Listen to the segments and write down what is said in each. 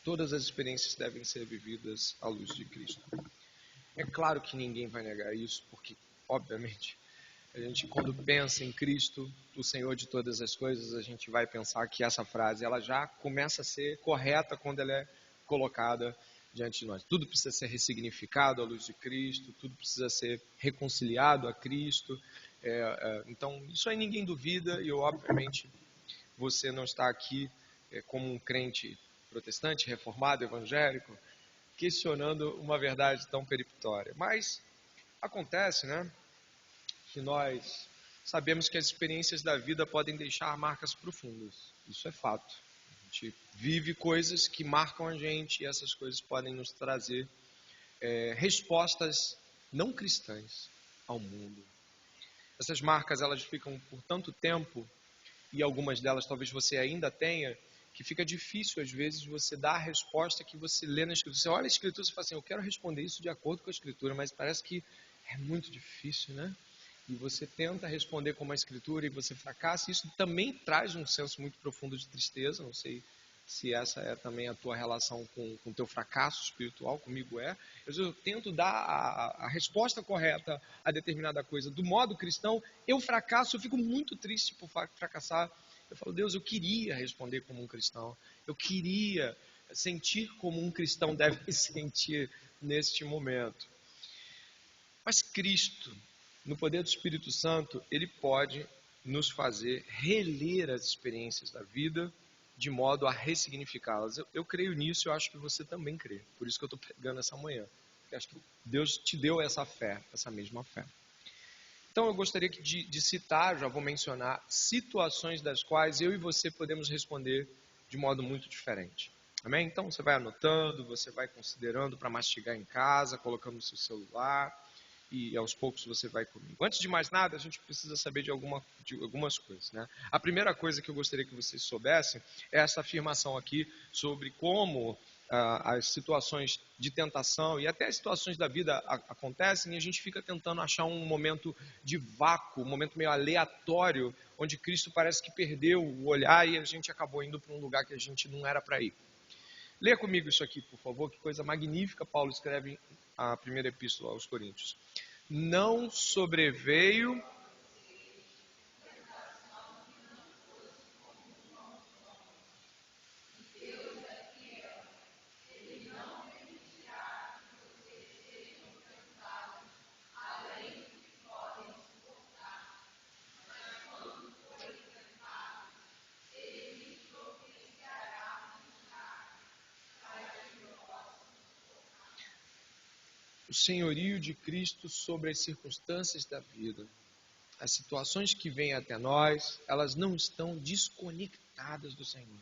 Todas as experiências devem ser vividas à luz de Cristo. É claro que ninguém vai negar isso, porque, obviamente, a gente, quando pensa em Cristo, o Senhor de todas as coisas, a gente vai pensar que essa frase ela já começa a ser correta quando ela é colocada diante de nós. Tudo precisa ser ressignificado à luz de Cristo, tudo precisa ser reconciliado a Cristo. Então, isso aí ninguém duvida e, obviamente, você não está aqui como um crente protestante, reformado, evangélico, questionando uma verdade tão peremptória. Mas acontece, né, que nós sabemos que as experiências da vida podem deixar marcas profundas. Isso é fato. A gente vive coisas que marcam a gente e essas coisas podem nos trazer respostas não cristãs ao mundo. Essas marcas elas ficam por tanto tempo, e algumas delas talvez você ainda tenha, que fica difícil às vezes você dar a resposta que você lê na Escritura. Você olha a Escritura e fala assim, eu quero responder isso de acordo com a Escritura, mas parece que é muito difícil, né? E você tenta responder como a Escritura e você fracassa. Isso também traz um senso muito profundo de tristeza. Não sei se essa é também a tua relação com o teu fracasso espiritual, comigo é. Eu tento dar a resposta correta a determinada coisa do modo cristão, eu fracasso, eu fico muito triste por fracassar. Eu falo, Deus, eu queria responder como um cristão, eu queria sentir como um cristão deve sentir neste momento. Mas Cristo, no poder do Espírito Santo, Ele pode nos fazer reler as experiências da vida de modo a ressignificá-las. Eu creio nisso, eu acho que você também crê. Por isso que eu estou pregando essa manhã. Porque acho que Deus te deu essa fé, essa mesma fé. Então eu gostaria de citar, já vou mencionar, situações das quais eu e você podemos responder de modo muito diferente. Amém? Então você vai anotando, você vai considerando para mastigar em casa, colocando no seu celular, e aos poucos você vai comigo. Antes de mais nada, a gente precisa saber de algumas coisas, né? A primeira coisa que eu gostaria que vocês soubessem é essa afirmação aqui sobre como as situações de tentação e até as situações da vida acontecem e a gente fica tentando achar um momento de vácuo, um momento meio aleatório, onde Cristo parece que perdeu o olhar e a gente acabou indo para um lugar que a gente não era para ir. Leia comigo isso aqui, por favor, que coisa magnífica Paulo escreve a primeira epístola aos Coríntios. Não sobreveio o senhorio de Cristo sobre as circunstâncias da vida. As situações que vêm até nós, elas não estão desconectadas do Senhor.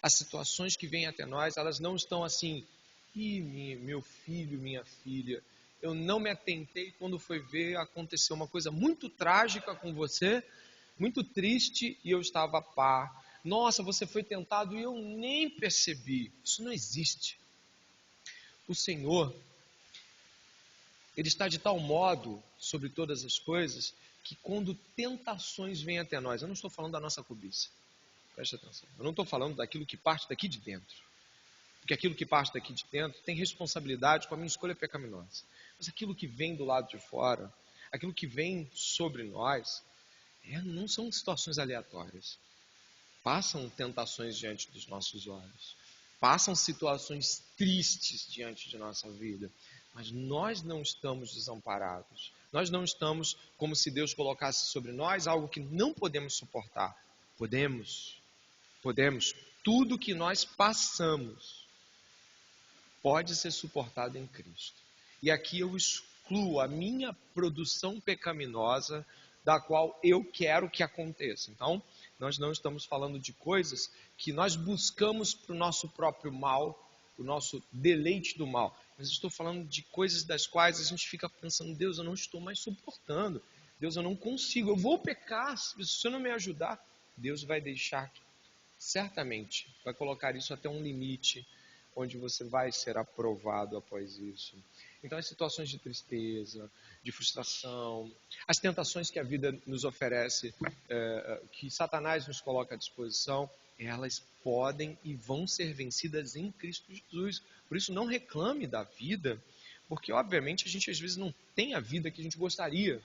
As situações que vêm até nós, elas não estão assim, meu filho, minha filha, eu não me atentei quando foi ver, aconteceu uma coisa muito trágica com você, muito triste, e eu estava a par. Nossa, você foi tentado e eu nem percebi. Isso não existe. O Senhor, Ele está de tal modo sobre todas as coisas, que quando tentações vêm até nós, eu não estou falando da nossa cobiça, preste atenção, eu não estou falando daquilo que parte daqui de dentro, porque aquilo que parte daqui de dentro tem responsabilidade com a minha escolha pecaminosa, mas aquilo que vem do lado de fora, aquilo que vem sobre nós, não são situações aleatórias, passam tentações diante dos nossos olhos, passam situações tristes diante de nossa vida, mas nós não estamos desamparados. Nós não estamos como se Deus colocasse sobre nós algo que não podemos suportar. Podemos. Tudo que nós passamos pode ser suportado em Cristo. E aqui eu excluo a minha produção pecaminosa, da qual eu quero que aconteça. Então, nós não estamos falando de coisas que nós buscamos para o nosso próprio mal, o nosso deleite do mal. Mas estou falando de coisas das quais a gente fica pensando, Deus, eu não estou mais suportando. Deus, eu não consigo, eu vou pecar, se você não me ajudar. Deus vai deixar, certamente, vai colocar isso até um limite, onde você vai ser aprovado após isso. Então, as situações de tristeza, de frustração, as tentações que a vida nos oferece, que Satanás nos coloca à disposição, elas podem e vão ser vencidas em Cristo Jesus. Por isso, não reclame da vida, porque, obviamente, a gente às vezes não tem a vida que a gente gostaria,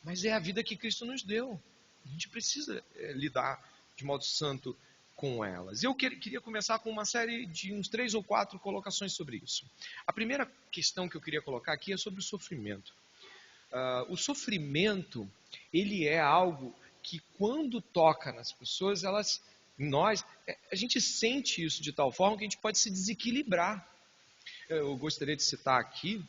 mas é a vida que Cristo nos deu. A gente precisa lidar de modo santo com elas. Eu queria começar com uma série de uns 3 ou 4 colocações sobre isso. A primeira questão que eu queria colocar aqui é sobre o sofrimento. O sofrimento, ele é algo que quando toca nas pessoas, a gente sente isso de tal forma que a gente pode se desequilibrar. Eu gostaria de citar aqui,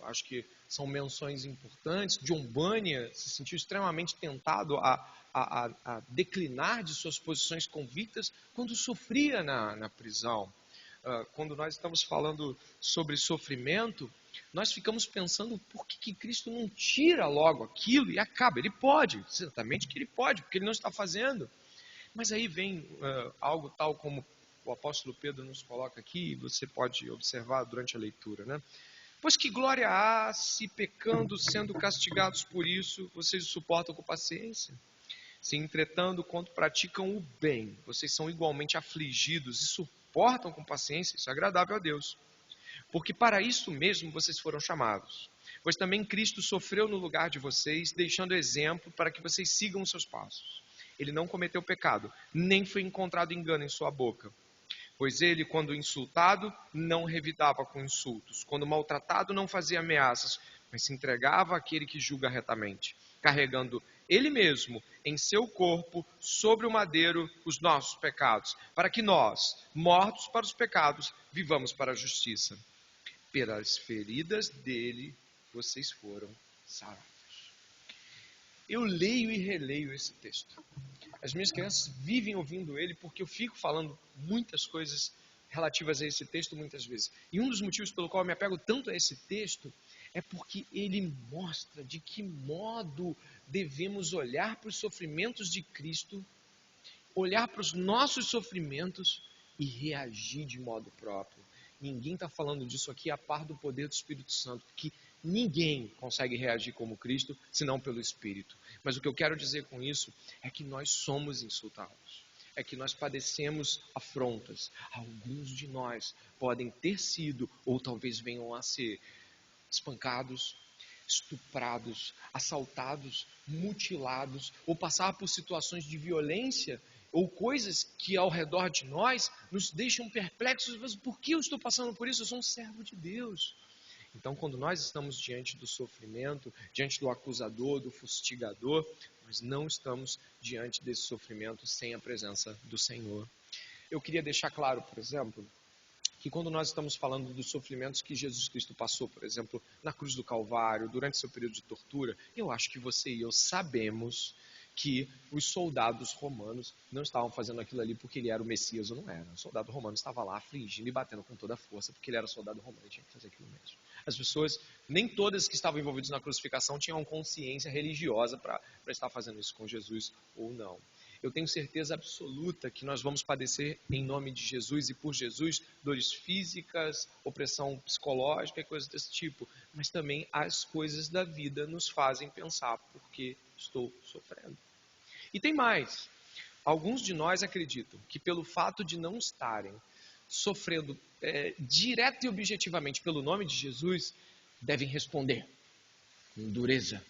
acho que são menções importantes. John Bunyan se sentiu extremamente tentado a declinar de suas posições convictas quando sofria na prisão. Quando nós estamos falando sobre sofrimento, nós ficamos pensando por que Cristo não tira logo aquilo e acaba. Ele pode, certamente que ele pode, porque ele não está fazendo. Mas aí vem algo tal como o apóstolo Pedro nos coloca aqui, e você pode observar durante a leitura, né? Pois que glória há se pecando, sendo castigados por isso, vocês o suportam com paciência? Se entretanto, quando praticam o bem, vocês são igualmente afligidos e suportam com paciência, isso é agradável a Deus. Porque para isso mesmo vocês foram chamados. Pois também Cristo sofreu no lugar de vocês, deixando exemplo para que vocês sigam os seus passos. Ele não cometeu pecado, nem foi encontrado engano em sua boca. Pois ele, quando insultado, não revidava com insultos. Quando maltratado, não fazia ameaças, mas se entregava àquele que julga retamente, carregando ele mesmo em seu corpo, sobre o madeiro, os nossos pecados, para que nós, mortos para os pecados, vivamos para a justiça. Pelas feridas dele, vocês foram sarados. Eu leio e releio esse texto. As minhas crianças vivem ouvindo ele porque eu fico falando muitas coisas relativas a esse texto muitas vezes. E um dos motivos pelo qual eu me apego tanto a esse texto é porque ele mostra de que modo devemos olhar para os sofrimentos de Cristo, olhar para os nossos sofrimentos e reagir de modo próprio. Ninguém está falando disso aqui a par do poder do Espírito Santo, que ninguém consegue reagir como Cristo, senão pelo Espírito. Mas o que eu quero dizer com isso é que nós somos insultados, é que nós padecemos afrontas. Alguns de nós podem ter sido, ou talvez venham a ser, espancados, estuprados, assaltados, mutilados, ou passar por situações de violência, ou coisas que ao redor de nós nos deixam perplexos. Mas por que eu estou passando por isso? Eu sou um servo de Deus. Então, quando nós estamos diante do sofrimento, diante do acusador, do fustigador, nós não estamos diante desse sofrimento sem a presença do Senhor. Eu queria deixar claro, por exemplo, que quando nós estamos falando dos sofrimentos que Jesus Cristo passou, por exemplo, na cruz do Calvário, durante seu período de tortura, eu acho que você e eu sabemos que os soldados romanos não estavam fazendo aquilo ali porque ele era o Messias ou não era. O soldado romano estava lá afligindo e batendo com toda a força porque ele era soldado romano e tinha que fazer aquilo mesmo. As pessoas, nem todas que estavam envolvidas na crucificação tinham consciência religiosa para estar fazendo isso com Jesus ou não. Eu tenho certeza absoluta que nós vamos padecer em nome de Jesus e por Jesus dores físicas, opressão psicológica e coisas desse tipo. Mas também as coisas da vida nos fazem pensar por que estou sofrendo. E tem mais. Alguns de nós acreditam que pelo fato de não estarem sofrendo direto e objetivamente pelo nome de Jesus, devem responder com dureza.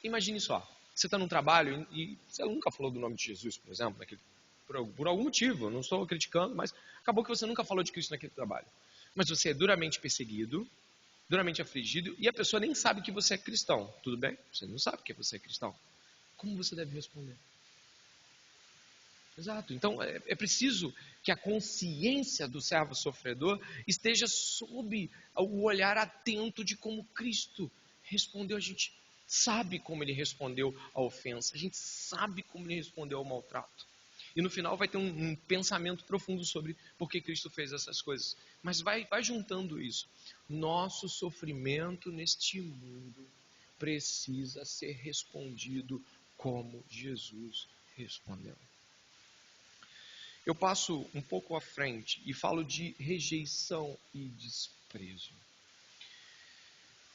Imagine só. Você está num trabalho e você nunca falou do nome de Jesus, por exemplo, por algum motivo, eu não estou criticando, mas acabou que você nunca falou de Cristo naquele trabalho. Mas você é duramente perseguido, duramente afligido, e a pessoa nem sabe que você é cristão. Tudo bem? Você não sabe que você é cristão. Como você deve responder? Exato. Então, é preciso que a consciência do servo sofredor esteja sob o olhar atento de como Cristo respondeu. A gente sabe como ele respondeu à ofensa, a gente sabe como ele respondeu ao maltrato. E no final vai ter um pensamento profundo sobre por que Cristo fez essas coisas. Mas vai juntando isso. Nosso sofrimento neste mundo precisa ser respondido como Jesus respondeu. Eu passo um pouco à frente e falo de rejeição e desprezo.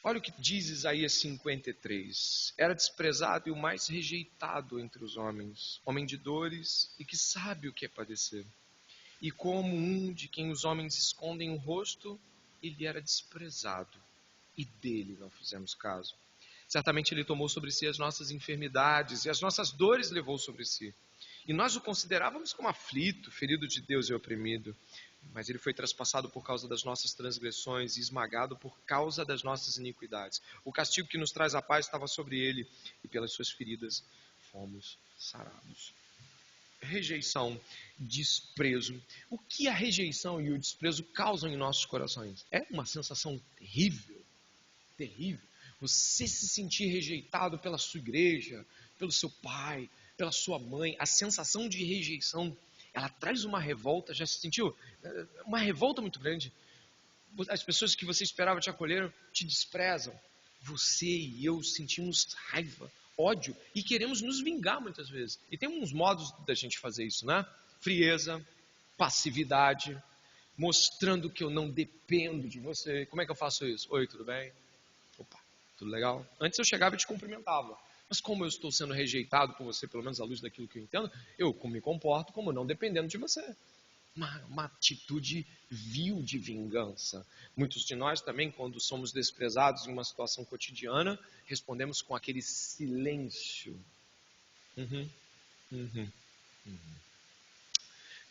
Olha o que diz Isaías 53. Era desprezado e o mais rejeitado entre os homens, homem de dores e que sabe o que é padecer. E como um de quem os homens escondem o rosto, ele era desprezado e dele não fizemos caso. Certamente ele tomou sobre si as nossas enfermidades e as nossas dores levou sobre si. E nós o considerávamos como aflito, ferido de Deus e oprimido. Mas ele foi traspassado por causa das nossas transgressões e esmagado por causa das nossas iniquidades. O castigo que nos traz a paz estava sobre ele, e pelas suas feridas fomos sarados. Rejeição, desprezo. O que a rejeição e o desprezo causam em nossos corações? É uma sensação terrível, terrível. Você se sentir rejeitado pela sua igreja, pelo seu pai, pela sua mãe, a sensação de rejeição, ela traz uma revolta. Já se sentiu? Uma revolta muito grande. As pessoas que você esperava te acolher te desprezam. Você e eu sentimos raiva, ódio e queremos nos vingar muitas vezes. E tem uns modos da gente fazer isso, né? Frieza, passividade, mostrando que eu não dependo de você. Como é que eu faço isso? Oi, tudo bem? Opa, tudo legal? Antes eu chegava e te cumprimentava. Mas como eu estou sendo rejeitado por você, pelo menos à luz daquilo que eu entendo, eu me comporto como não dependendo de você. Uma atitude vil de vingança. Muitos de nós também, quando somos desprezados em uma situação cotidiana, respondemos com aquele silêncio. Uhum, uhum, uhum.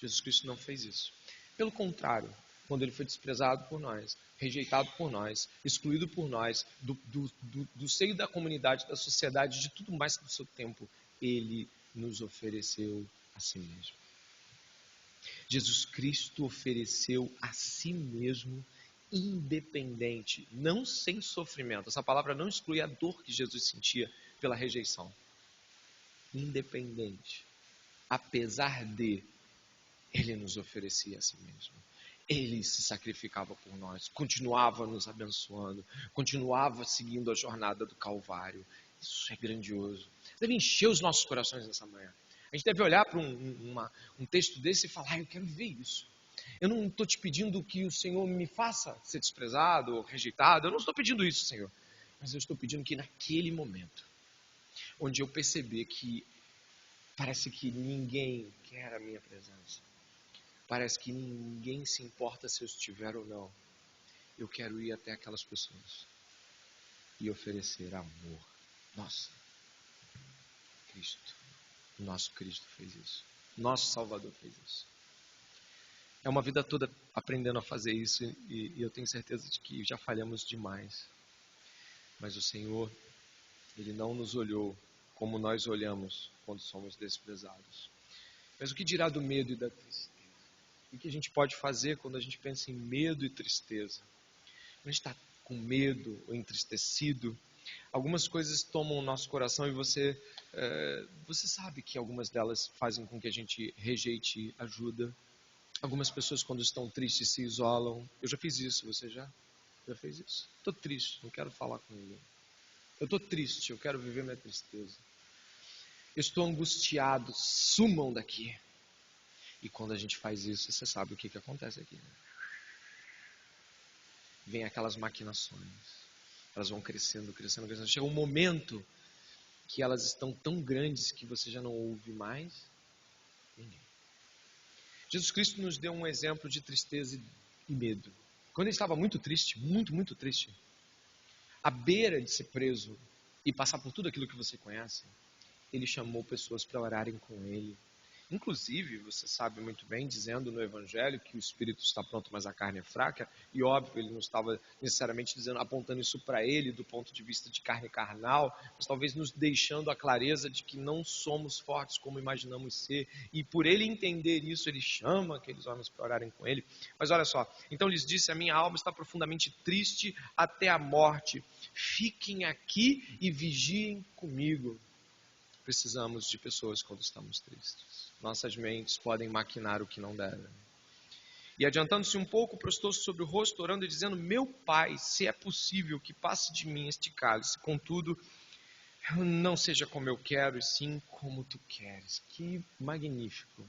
Jesus Cristo não fez isso. Pelo contrário, quando ele foi desprezado por nós, rejeitado por nós, excluído por nós, do seio da comunidade, da sociedade, de tudo mais do seu tempo, ele nos ofereceu a si mesmo. Jesus Cristo ofereceu a si mesmo independente, não sem sofrimento. Essa palavra não exclui a dor que Jesus sentia pela rejeição. Independente. Apesar de, ele nos oferecia a si mesmo. Ele se sacrificava por nós, continuava nos abençoando, continuava seguindo a jornada do Calvário. Isso é grandioso. Deve encher os nossos corações nessa manhã. A gente deve olhar para um texto desse e falar, eu quero ver isso. Eu não estou te pedindo que o Senhor me faça ser desprezado ou rejeitado. Eu não estou pedindo isso, Senhor. Mas eu estou pedindo que naquele momento, onde eu perceber que parece que ninguém quer a minha presença, parece que ninguém se importa se eu estiver ou não, eu quero ir até aquelas pessoas e oferecer amor. Nossa, Cristo. O nosso Cristo fez isso. Nosso Salvador fez isso. É uma vida toda aprendendo a fazer isso e eu tenho certeza de que já falhamos demais. Mas o Senhor, Ele não nos olhou como nós olhamos quando somos desprezados. Mas o que dirá do medo e da tristeza? O que a gente pode fazer quando a gente pensa em medo e tristeza? Quando a gente está com medo ou entristecido, algumas coisas tomam o nosso coração e você sabe que algumas delas fazem com que a gente rejeite ajuda. Algumas pessoas, quando estão tristes, se isolam. Eu já fiz isso, você já fez isso? Estou triste, não quero falar com ninguém. Eu estou triste, eu quero viver minha tristeza. Eu estou angustiado, sumam daqui. E quando a gente faz isso, você sabe o que acontece aqui. Vem aquelas maquinações. Elas vão crescendo, crescendo, crescendo. Chega um momento que elas estão tão grandes que você já não ouve mais ninguém. Jesus Cristo nos deu um exemplo de tristeza e medo. Quando ele estava muito triste, muito, muito triste, à beira de ser preso e passar por tudo aquilo que você conhece, ele chamou pessoas para orarem com ele. Inclusive, você sabe muito bem, dizendo no Evangelho que o espírito está pronto, mas a carne é fraca, e óbvio, ele não estava necessariamente dizendo, apontando isso para ele do ponto de vista de carne carnal, mas talvez nos deixando a clareza de que não somos fortes como imaginamos ser, e por ele entender isso, ele chama aqueles homens para orarem com ele. Mas olha só, então lhes disse, a minha alma está profundamente triste até a morte, fiquem aqui e vigiem comigo. Precisamos de pessoas quando estamos tristes. Nossas mentes podem maquinar o que não devem. E adiantando-se um pouco, prostou-se sobre o rosto, orando e dizendo, meu Pai, se é possível que passe de mim este cálice, contudo, não seja como eu quero, e sim como tu queres. Que magnífico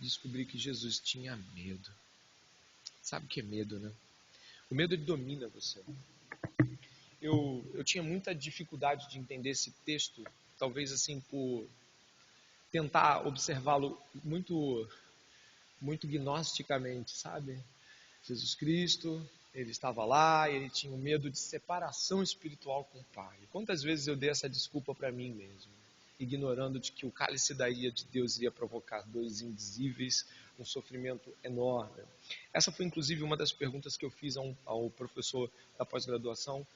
descobrir que Jesus tinha medo. Sabe o que é medo, né? O medo, ele domina você. eu tinha muita dificuldade de entender esse texto, talvez assim por tentar observá-lo muito gnosticamente, sabe? Jesus Cristo, ele estava lá e ele tinha um medo de separação espiritual com o Pai. Quantas vezes eu dei essa desculpa para mim mesmo, ignorando de que o cálice da ira de Deus iria provocar dores indizíveis, um sofrimento enorme. Essa foi inclusive uma das perguntas que eu fiz ao professor da pós-graduação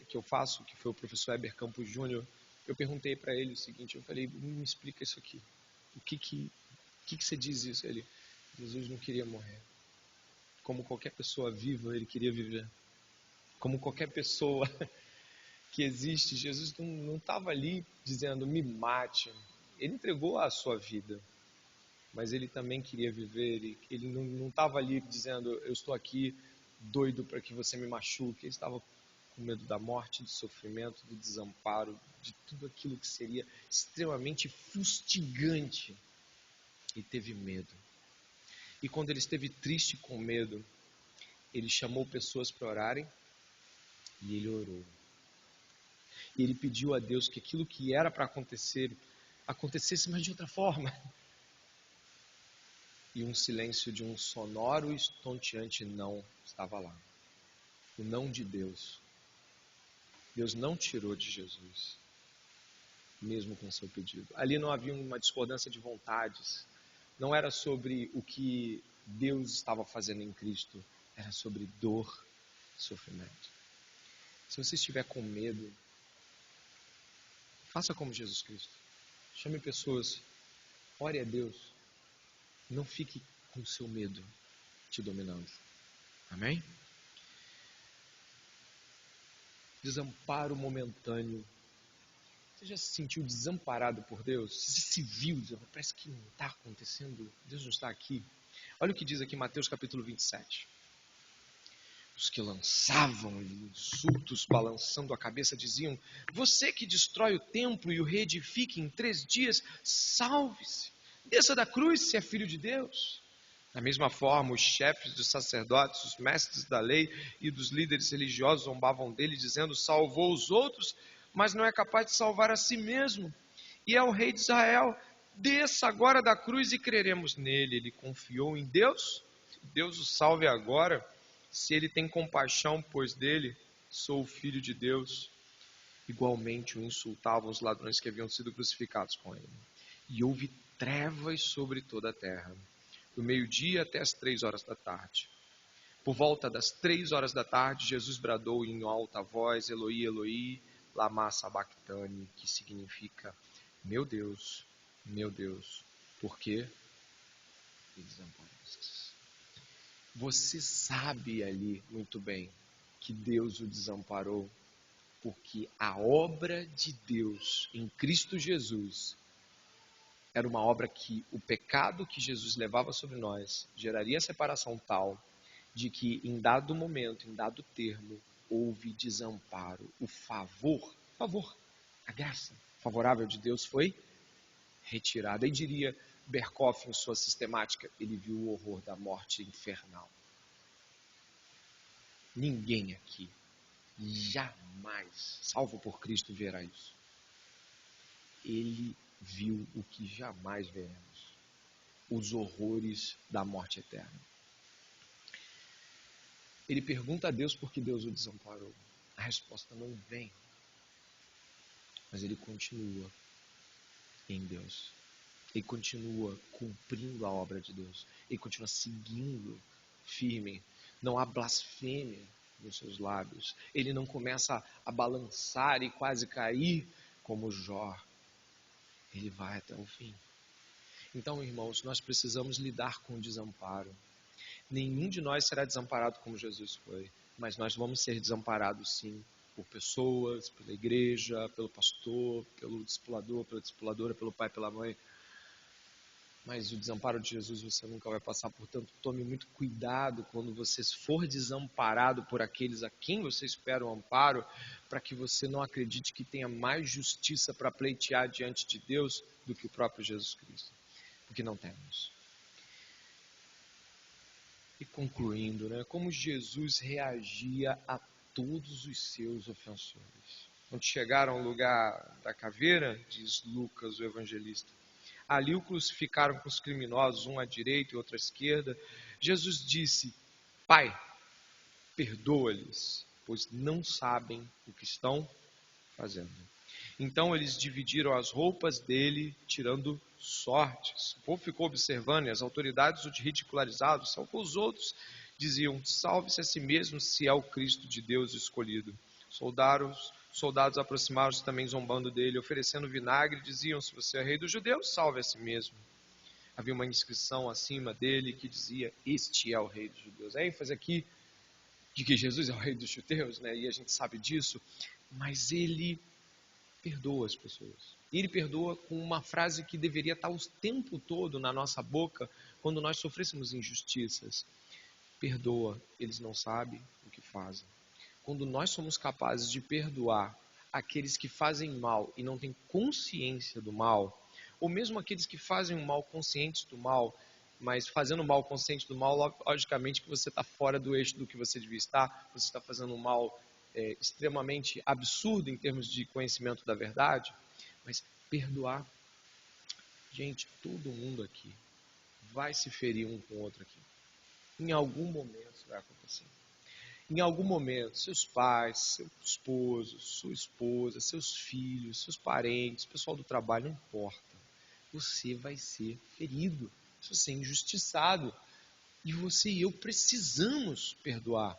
que eu faço, que foi o professor Heber Campos Júnior. Eu perguntei para ele o seguinte, eu falei, me explica isso aqui. O que você diz isso? Ele, Jesus não queria morrer. Como qualquer pessoa viva, ele queria viver. Como qualquer pessoa que existe, Jesus não estava ali dizendo, me mate. Ele entregou a sua vida, mas ele também queria viver. Ele não estava ali dizendo, eu estou aqui doido para que você me machuque. Ele estava com medo da morte, do sofrimento, do desamparo, de tudo aquilo que seria extremamente fustigante. E teve medo. E quando ele esteve triste com medo, ele chamou pessoas para orarem e ele orou. E ele pediu a Deus que aquilo que era para acontecer, acontecesse, mas de outra forma. E um silêncio de um sonoro e estonteante não estava lá. O não de Deus. Deus não tirou de Jesus, mesmo com seu pedido. Ali não havia uma discordância de vontades. Não era sobre o que Deus estava fazendo em Cristo. Era sobre dor e sofrimento. Se você estiver com medo, faça como Jesus Cristo. Chame pessoas, ore a Deus. Não fique com o seu medo te dominando. Amém? Desamparo momentâneo. Você já se sentiu desamparado por Deus? Você se viu, parece que não está acontecendo, Deus não está aqui. Olha o que diz aqui Mateus capítulo 27. Os que lançavam insultos, balançando a cabeça, diziam, você que destrói o templo e o reedifica em 3 dias, salve-se, desça da cruz se é filho de Deus. Da mesma forma, os chefes dos sacerdotes, os mestres da lei e dos líderes religiosos zombavam dele, dizendo, salvou os outros, mas não é capaz de salvar a si mesmo. E é o rei de Israel, desça agora da cruz e creremos nele. Ele confiou em Deus, Deus o salve agora. Se ele tem compaixão, pois dele sou o filho de Deus. Igualmente o insultavam os ladrões que haviam sido crucificados com ele. E houve trevas sobre toda a terra, do meio-dia até as 3 horas da tarde. Por volta das 3 horas da tarde, Jesus bradou em alta voz, Eloi, Eloi, lama sabachthani, que significa, meu Deus, por que me desamparastes? Você sabe ali muito bem que Deus o desamparou, porque a obra de Deus em Cristo Jesus era uma obra que o pecado que Jesus levava sobre nós geraria separação tal de que em dado momento, em dado termo, houve desamparo. O favor, a graça favorável de Deus foi retirada. E diria Berkhoff em sua sistemática, ele viu o horror da morte infernal. Ninguém aqui jamais, salvo por Cristo, verá isso. Ele viu o que jamais veremos, os horrores da morte eterna. Ele pergunta a Deus por que Deus o desamparou. A resposta não vem, mas ele continua em Deus. Ele continua cumprindo a obra de Deus. Ele continua seguindo firme. Não há blasfêmia nos seus lábios. Ele não começa a balançar e quase cair como Jó. Ele vai até o fim. Então, irmãos, nós precisamos lidar com o desamparo. Nenhum de nós será desamparado como Jesus foi, mas nós vamos ser desamparados sim, por pessoas, pela igreja, pelo pastor, pelo discipulador, pela discipuladora, pelo pai, pela mãe. Mas o desamparo de Jesus você nunca vai passar, portanto, tome muito cuidado quando você for desamparado por aqueles a quem você espera o amparo, para que você não acredite que tenha mais justiça para pleitear diante de Deus do que o próprio Jesus Cristo, porque não temos. E concluindo, como Jesus reagia a todos os seus ofensores. Quando chegaram ao lugar da caveira, diz Lucas, o evangelista, ali o crucificaram com os criminosos, um à direita e outro à esquerda. Jesus disse: Pai, perdoa-lhes, pois não sabem o que estão fazendo. Então eles dividiram as roupas dele, tirando sortes. O povo ficou observando e as autoridades o ridicularizaram, só que os outros diziam: salve-se a si mesmo se é o Cristo de Deus escolhido. Soldados aproximaram-se também zombando dele, oferecendo vinagre, diziam: se você é rei dos judeus, salve a si mesmo. Havia uma inscrição acima dele que dizia: este é o rei dos judeus. A ênfase aqui de que Jesus é o rei dos judeus, né? E a gente sabe disso, mas ele perdoa as pessoas. E ele perdoa com uma frase que deveria estar o tempo todo na nossa boca quando nós sofrêssemos injustiças. Perdoa, eles não sabem o que fazem. Quando nós somos capazes de perdoar aqueles que fazem mal e não têm consciência do mal, ou mesmo aqueles que fazem o mal conscientes do mal, mas fazendo o mal consciente do mal, logicamente que você está fora do eixo do que você devia estar, você está fazendo um mal extremamente absurdo em termos de conhecimento da verdade, mas perdoar, gente, todo mundo aqui vai se ferir um com o outro aqui. Em algum momento isso vai acontecer. Em algum momento, seus pais, seu esposo, sua esposa, seus filhos, seus parentes, pessoal do trabalho, não importa. Você vai ser ferido, você vai ser injustiçado. E você e eu precisamos perdoar.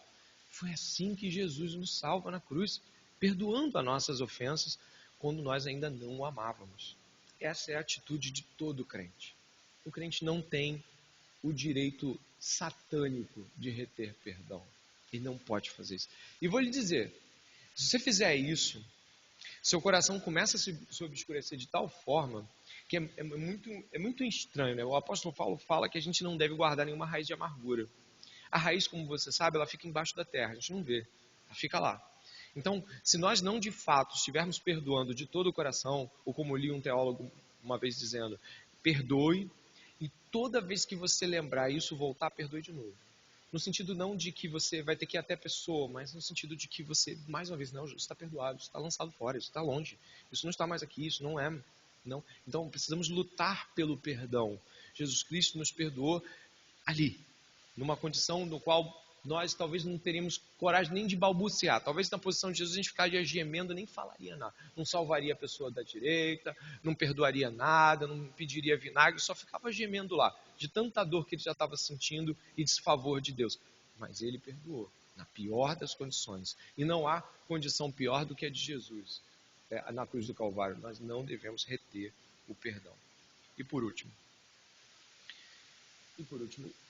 Foi assim que Jesus nos salva na cruz, perdoando as nossas ofensas quando nós ainda não o amávamos. Essa é a atitude de todo crente. O crente não tem o direito satânico de reter perdão. Ele não pode fazer isso. E vou lhe dizer, se você fizer isso, seu coração começa a se obscurecer de tal forma que é muito estranho, né? O apóstolo Paulo fala que a gente não deve guardar nenhuma raiz de amargura. A raiz, como você sabe, ela fica embaixo da terra, a gente não vê, ela fica lá. Então, se nós não de fato estivermos perdoando de todo o coração, ou como li um teólogo uma vez dizendo, perdoe, e toda vez que você lembrar isso voltar, perdoe de novo. No sentido não de que você vai ter que ir até a pessoa, mas no sentido de que você, mais uma vez, não, isso está perdoado, isso está lançado fora, isso está longe, isso não está mais aqui, isso não é. Não. Então, precisamos lutar pelo perdão. Jesus Cristo nos perdoou ali, numa condição no qual nós talvez não teríamos coragem nem de balbuciar. Talvez na posição de Jesus a gente ficaria gemendo, nem falaria nada. Não salvaria a pessoa da direita, não perdoaria nada, não pediria vinagre, só ficava gemendo lá, de tanta dor que ele já estava sentindo e desfavor de Deus. Mas ele perdoou, na pior das condições. E não há condição pior do que a de Jesus. Na cruz do Calvário, nós não devemos reter o perdão. E por último,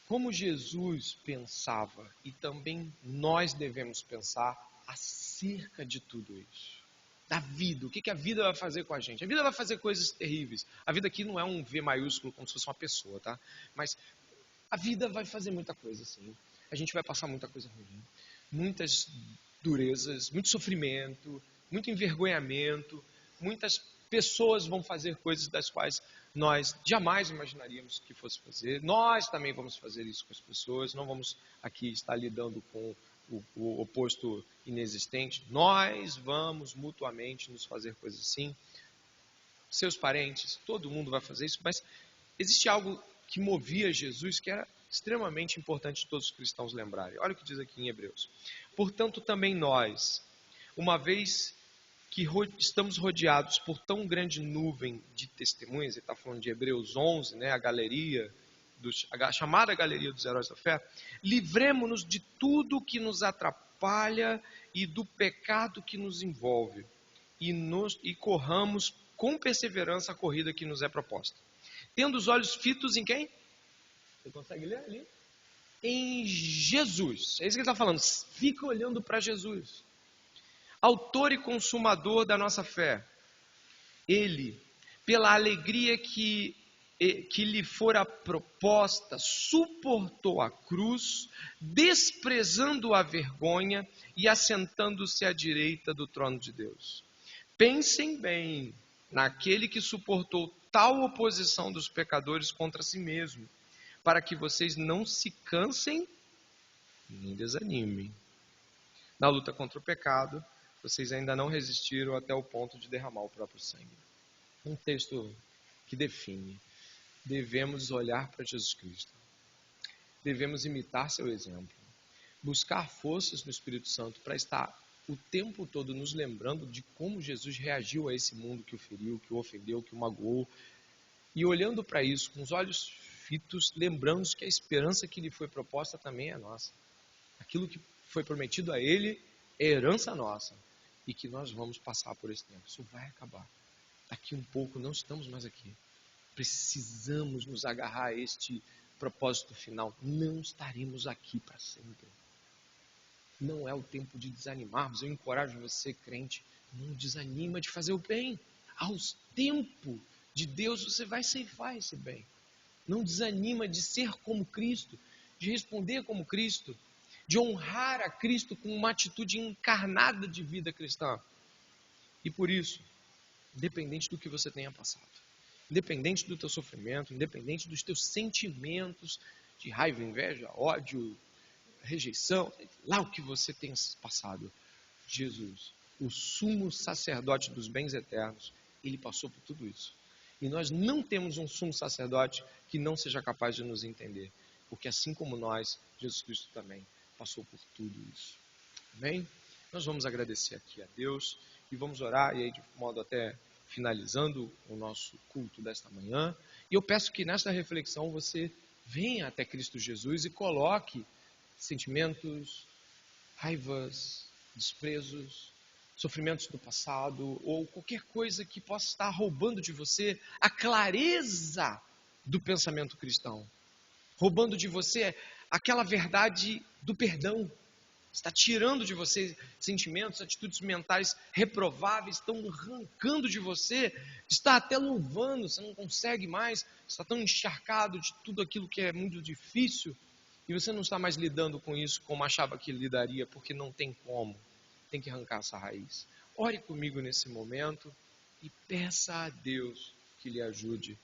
como Jesus pensava, e também nós devemos pensar acerca de tudo isso. Da vida, o que a vida vai fazer com a gente? A vida vai fazer coisas terríveis. A vida aqui não é um V maiúsculo como se fosse uma pessoa, tá? Mas a vida vai fazer muita coisa, sim. A gente vai passar muita coisa ruim. Muitas durezas, muito sofrimento, muito envergonhamento. Muitas pessoas vão fazer coisas das quais nós jamais imaginaríamos que fosse fazer. Nós também vamos fazer isso com as pessoas. Não vamos aqui estar lidando com o oposto inexistente. Nós vamos mutuamente nos fazer coisas assim. Seus parentes, todo mundo vai fazer isso. Mas existe algo que movia Jesus que era extremamente importante todos os cristãos lembrarem. Olha o que diz aqui em Hebreus. Portanto, também nós, uma vez que estamos rodeados por tão grande nuvem de testemunhas, ele está falando de Hebreus 11, né, a chamada galeria dos heróis da fé, livremo-nos de tudo que nos atrapalha e do pecado que nos envolve, e corramos com perseverança a corrida que nos é proposta. Tendo os olhos fitos em quem? Você consegue ler ali? Em Jesus. É isso que ele está falando. Fica olhando para Jesus. Autor e consumador da nossa fé. Ele, pela alegria que lhe fora proposta, suportou a cruz, desprezando a vergonha e assentando-se à direita do trono de Deus. Pensem bem naquele que suportou tal oposição dos pecadores contra si mesmo, para que vocês não se cansem nem desanimem. Na luta contra o pecado, vocês ainda não resistiram até o ponto de derramar o próprio sangue. Um texto que define. Devemos olhar para Jesus Cristo. Devemos imitar seu exemplo. Buscar forças no Espírito Santo para estar o tempo todo nos lembrando de como Jesus reagiu a esse mundo que o feriu, que o ofendeu, que o magoou. E olhando para isso com os olhos fitos, lembrando que a esperança que lhe foi proposta também é nossa. Aquilo que foi prometido a ele é herança nossa. E que nós vamos passar por esse tempo. Isso vai acabar. Daqui um pouco não estamos mais aqui. Precisamos nos agarrar a este propósito final. Não estaremos aqui para sempre. Não é o tempo de desanimarmos. Eu encorajo você, crente, não desanima de fazer o bem. Aos tempos de Deus você vai ceifar esse bem. Não desanima de ser como Cristo, de responder como Cristo, de honrar a Cristo com uma atitude encarnada de vida cristã. E por isso, independente do que você tenha passado, independente do teu sofrimento, independente dos teus sentimentos de raiva, inveja, ódio, rejeição, lá o que você tenha passado, Jesus, o sumo sacerdote dos bens eternos, ele passou por tudo isso. E nós não temos um sumo sacerdote que não seja capaz de nos entender, porque assim como nós, Jesus Cristo também passou por tudo isso. Amém? Nós vamos agradecer aqui a Deus e vamos orar, e aí de modo até finalizando o nosso culto desta manhã. E eu peço que nesta reflexão você venha até Cristo Jesus e coloque sentimentos, raivas, desprezos, sofrimentos do passado ou qualquer coisa que possa estar roubando de você a clareza do pensamento cristão, roubando de você aquela verdade do perdão. Está tirando de você sentimentos, atitudes mentais reprováveis, estão arrancando de você, está até louvando, você não consegue mais, está tão encharcado de tudo aquilo que é muito difícil, e você não está mais lidando com isso como achava que lidaria, porque não tem como, tem que arrancar essa raiz. Ore comigo nesse momento e peça a Deus que lhe ajude